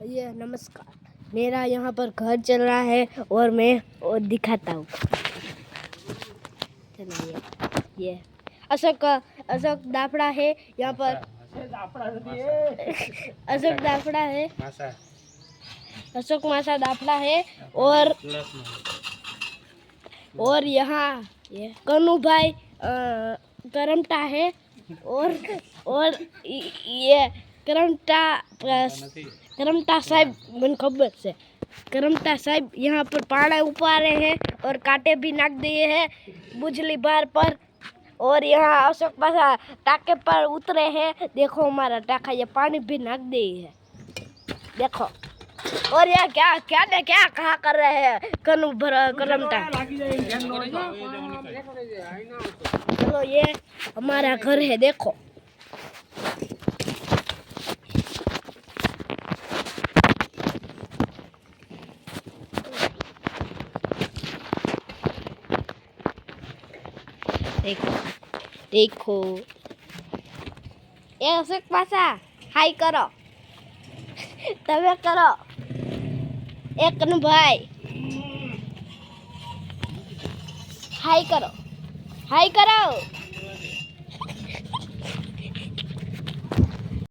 ये नमस्कार, मेरा यहाँ पर घर चल रहा है और मैं और दिखाता हूँ। ये अशोक अशोक दाफड़ा है यहाँ पर। अशोक दाफड़ा है, अशोक मासा दाफड़ा है। और यहाँ ये कन्नू भाई करमटा है। और ये करमटा साहब मन खबर से करमटा साहब यहाँ पर पाड़ा उपारे हैं और कांटे भी नाक दिए हैं बुझली बार पर। और यहाँ अशोक पासा टाके पर उतरे हैं। देखो हमारा टाका ये पानी भी नाक दिए है, देखो। और यह क्या क्या ने क्या कहा कर रहे हैं कन्नू करमटा। चलो ये हमारा घर है, देखो। देखो देखो ये अशोक पासा हाय करो, तबे करो। एक भाई हाय करो, हाय करो।